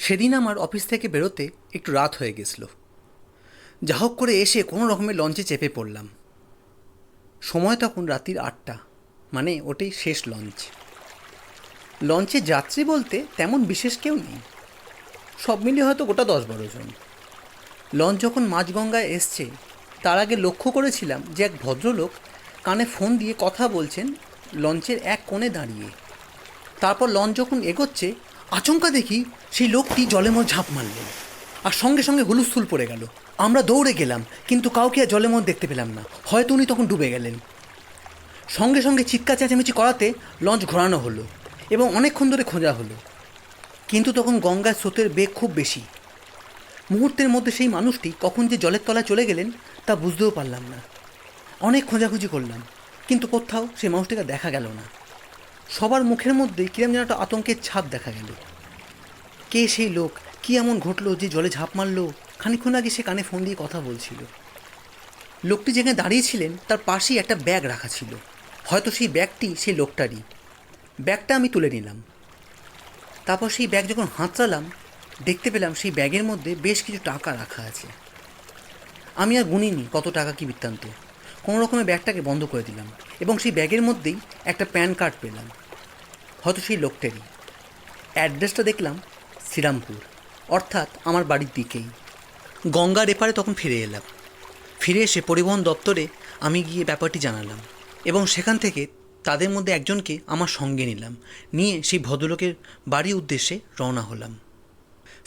সেদিন আমার অফিস থেকে বেরোতে একটু রাত হয়ে গেছিল। যা হোক করে এসে কোনো রকমে লঞ্চে চেপে পড়লাম। সময় তখন রাত্রির 8টা, মানে ওটাই শেষ লঞ্চ। লঞ্চে যাত্রী বলতে তেমন বিশেষ কেউ নেই, সব মিলিয়ে হয়তো গোটা 10-12 জন। লঞ্চ যখন মাঝগঙ্গায় এসছে তার আগে লক্ষ্য করেছিলাম যে এক ভদ্রলোক কানে ফোন দিয়ে কথা বলছেন লঞ্চের এক কোণে দাঁড়িয়ে। তারপর লঞ্চ যখন এগোচ্ছে আচমকা দেখি সেই লোকটি জলের মধ্যে ঝাঁপ মারলেন, আর সঙ্গে সঙ্গে হুলুস্থুল পড়ে গেল। আমরা দৌড়ে গেলাম, কিন্তু কাউকে আর জলের মধ্যে দেখতে পেলাম না, হয়তো উনি তখন ডুবে গেলেন। সঙ্গে সঙ্গে চিৎকার চেঁচামেচি করাতে লঞ্চ ঘোরানো হলো এবং অনেকক্ষণ ধরে খোঁজা হলো, কিন্তু তখন গঙ্গার স্রোতের বেগ খুব বেশি। মুহূর্তের মধ্যে সেই মানুষটি কখন যে জলের তলায় চলে গেলেন তা বুঝতেও পারলাম না। অনেক খোঁজাখুঁজি করলাম, কিন্তু কোথাও সেই মানুষটিকে দেখা গেল না। সবার মুখের মধ্যেই কিরম যেন একটা আতঙ্কের ছাপ দেখা গেল। কে সেই লোক, কি এমন ঘটলো যে জলে ঝাঁপ মারলো? খানিকক্ষণ আগে সে কানে ফোন দিয়ে কথা বলছিল। লোকটি যেখানে দাঁড়িয়েছিলেন তার পাশেই একটা ব্যাগ রাখা ছিল, হয়তো সেই ব্যাগটি সেই লোকটারই। ব্যাগটা আমি তুলে নিলাম। তারপর সেই ব্যাগ যখন হাতড়ালাম, দেখতে পেলাম সেই ব্যাগের মধ্যে বেশ কিছু টাকা রাখা আছে। আমি আর গুনিনি কত টাকা কি বৃত্তান্ত। কোনো রকমে ব্যাগটাকে বন্ধ করে দিলাম এবং সেই ব্যাগের মধ্যেই একটা প্যান কার্ড পেলাম, হয়তো সেই লোকটারই। অ্যাড্রেসটা দেখলাম শ্রীরামপুর, অর্থাৎ আমার বাড়ির দিকেই। গঙ্গার এপারে তখন ফিরে এলাম। ফিরে এসে পরিবহন দপ্তরে আমি গিয়ে ব্যাপারটি জানালাম এবং সেখান থেকে তাদের মধ্যে একজনকে আমার সঙ্গে নিলাম, নিয়ে সেই ভদ্রলোকের বাড়ির উদ্দেশ্যে রওনা হলাম।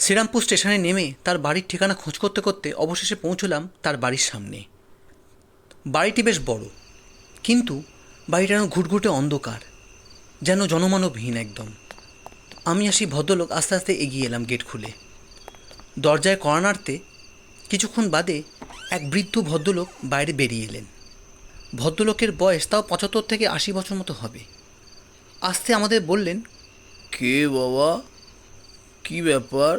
শ্রীরামপুর স্টেশনে নেমে তার বাড়ির ঠিকানা খোঁজ করতে করতে অবশেষে পৌঁছলাম তার বাড়ির সামনে। বাড়িটি বেশ বড়, কিন্তু বাড়িটা যেন ঘুটঘুটে অন্ধকার, যেন জনমানবহীন একদম। আমি আর সেই ভদ্রলোক আস্তে আস্তে এগিয়ে এলাম গেট খুলে। দরজায় কড়া নাড়তে কিছুক্ষণ বাদে এক বৃদ্ধ ভদ্রলোক বাইরে বেরিয়ে এলেন। ভদ্রলোকের বয়স তাও 75 থেকে 80 বছর মতো হবে। আসতে আমাদের বললেন, কে বাবা, কি ব্যাপার?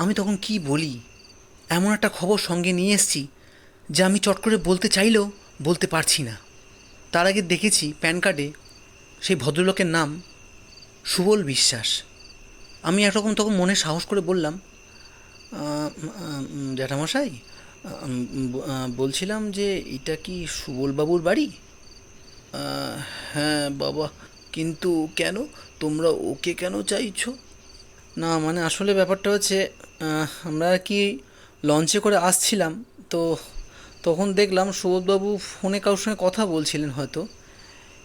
আমি তখন কি বলি, এমন একটা খবর সঙ্গে নিয়ে এসেছি যা আমি চট করে বলতে চাইলেও বলতে পারছি না। তার আগে দেখেছি প্যান কার্ডে সেই ভদ্রলোকের নাম সুবল বিশ্বাস। আমি একরকম তখন মনে সাহস করে বললাম, জ্যাঠামশাই, বলছিলাম যে এটা কি সুবলবাবুর বাড়ি? হ্যাঁ বাবা, কিন্তু কেন? তোমরা ওকে কেন চাইছো? না, মানে আসলে ব্যাপারটা হচ্ছে, আমরা আর কি লঞ্চে করে আসছিলাম, তো তখন দেখলাম সুবোধবাবু ফোনে কারোর সঙ্গে কথা বলছিলেন হয়তো,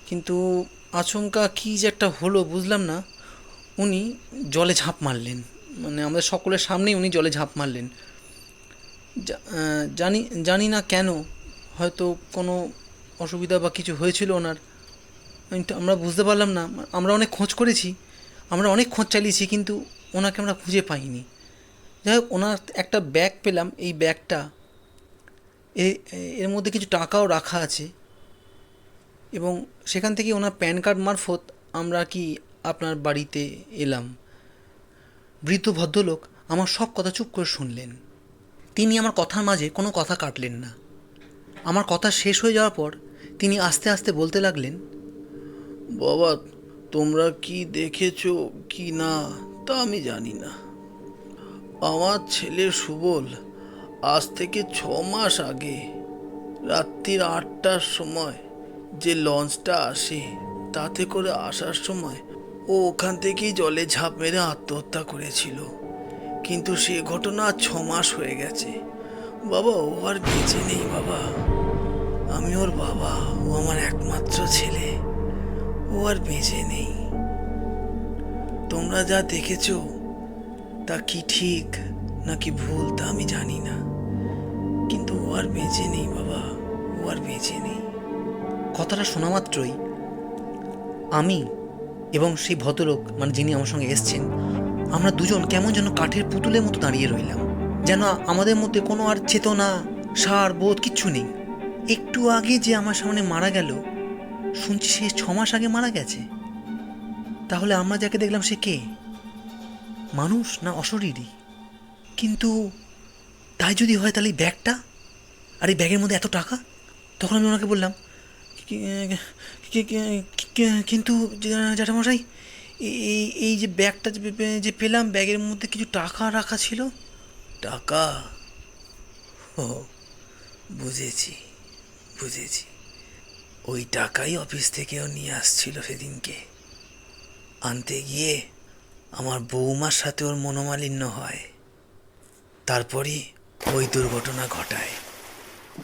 কিন্তু আচমকা কী যে একটা হলো বুঝলাম না। উনি জলে ঝাঁপ মারলেন, মানে আমাদের সকলের সামনেই উনি জলে ঝাঁপ মারলেন। জানি জানি না কেন, হয়তো কোনো অসুবিধা বা কিছু হয়েছিল ওনার, কিন্তু আমরা বুঝতে পারলাম না। আমরা অনেক খোঁজ করেছি, আমরা অনেক খোঁজ চালিয়েছি, কিন্তু ওনাকে আমরা খুঁজে পাইনি। যাই হোক, ওনার একটা ব্যাগ পেলাম। এই ব্যাগটা এর মধ্যে কিছু টাকাও রাখা আছে, এবং সেখান থেকে ওনার প্যান কার্ড মারফত আমরা কি আপনার বাড়িতে এলাম। বৃদ্ধ ভদ্রলোক আমার সব কথা চুপ করে শুনলেন। তিনি আমার কথার মাঝে কোনো কথা কাটলেন না। আমার কথা শেষ হয়ে যাওয়ার পর তিনি আস্তে আস্তে বলতে লাগলেন, বাবা, তোমরা কি দেখেছো কি না তা আমি জানি না। আমার ছেলে সুবল আজ থেকে 6 মাস আগে রাত্রির 8টার সময় যে লঞ্চটা আসে, তাতে করে আসার সময় ও ওখান থেকেই জলে ঝাঁপ মেরে আত্মহত্যা করেছিল। কিন্তু সে ঘটনা আজ 6 মাস হয়ে গেছে। বাবা, ও আর বেঁচে নেই বাবা। আমি ওর বাবা, ও আমার একমাত্র ছেলে। ও আর বেঁচে নেই। তোমরা যা দেখেছো তা কি ঠিক নাকি ভুল তা আমি জানি না, কিন্তু ও আর বেঁচে নেই বাবা, ও আর বেঁচে নেই। কথাটা শোনা মাত্রই আমি এবং সেই ভদ্রলোক, মানে যিনি আমার সঙ্গে এসছেন, আমরা দুজন কেমন যেন কাঠের পুতুলের মতো দাঁড়িয়ে রইলাম, যেন আমাদের মধ্যে কোনো আর চেতনা, সার, বোধ কিচ্ছু নেই। একটু আগে যে আমার সামনে মারা গেল, শুনছি সে 6 মাস আগে মারা গেছে। তাহলে আমরা যাকে দেখলাম সে কে? মানুষ না অশরীরী? কিন্তু তাই যদি হয়, তাহলে এই ব্যাগটা আর এই ব্যাগের মধ্যে এত টাকা। তখন আমি ওনাকে বললাম, কিন্তু জ্যাঠামশাই, এই যে ব্যাগটা যে পেলাম, ব্যাগের মধ্যে কিছু টাকা রাখা ছিল। টাকা? ও, বুঝেছি বুঝেছি। ওই টাকাই অফিস থেকেও নিয়ে আসছিল সেদিনকে। আনতে গিয়ে আমার বৌমার সাথে ওর মনোমালিন্য হয়, তারপরই ওই দুর্ঘটনা ঘটায়।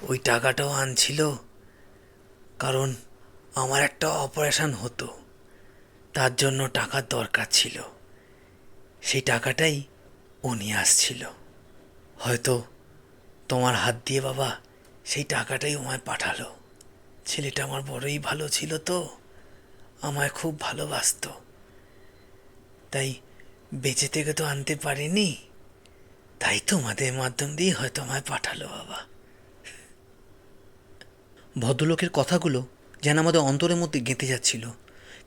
ওই টাকাটাও আনছিল কারণ আমার একটা অপারেশন হতো, তার জন্য টাকার দরকার ছিল। সেই টাকাটাই ও নিয়ে আসছিল। হয়তো তোমার হাত দিয়ে বাবা সেই টাকাটাই আমায় পাঠালো। ছেলেটা আমার বড়ই ভালো ছিল, তো আমায় খুব ভালোবাসতো, তাই বেঁচে থেকে তো আনতে পারিনি, তাই তোমাদের মাধ্যম দিয়ে হয়তো আমায় পাঠালো বাবা। ভদ্রলোকের কথাগুলো যেন আমাদের অন্তরের মধ্যে গেঁথে যাচ্ছিল,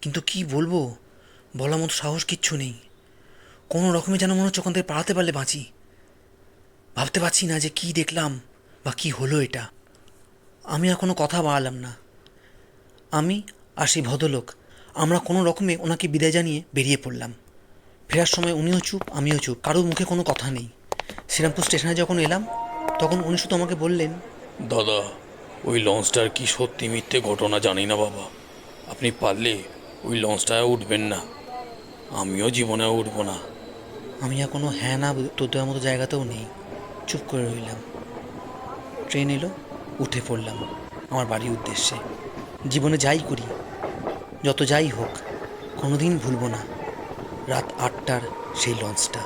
কিন্তু কি বলবো, বলার মতো সাহস কিচ্ছু নেই। কোনো রকমে যেন মনে হচ্ছে ওখান থেকে পালাতে পারলে বাঁচি। ভাবতে পারছি না যে কি দেখলাম বা কি হলো এটা। আমি আর কোনো কথা বাড়ালাম না। আমি আর সেই ভদ্রলোক আমরা কোনো রকমে ওনাকে বিদায় জানিয়ে বেরিয়ে পড়লাম। ফেরার সময় উনিও চুপ, আমিও চুপ, কারোর মুখে কোনো কথা নেই। শ্রীরামপুর স্টেশনে যখন এলাম তখন উনি শুধু আমাকে বললেন, দাদা, ওই লঞ্চটার কি সত্যি মিথ্যে ঘটনা জানি না বাবা। আপনি পারলে ওই লঞ্চটায় উঠবেন না, আমিও জীবনে উঠব না। আমি আর কোনো হ্যাঁ না উত্তর দেওয়ার মতো জায়গাতেও নেই, চুপ করে রইলাম। ট্রেন এলো, উঠে পড়লাম আমার বাড়ির উদ্দেশ্যে। জীবনে যাই করি, যত যাই হোক, কোনোদিন ভুলব না রাত 8টার সেই লঞ্চটা।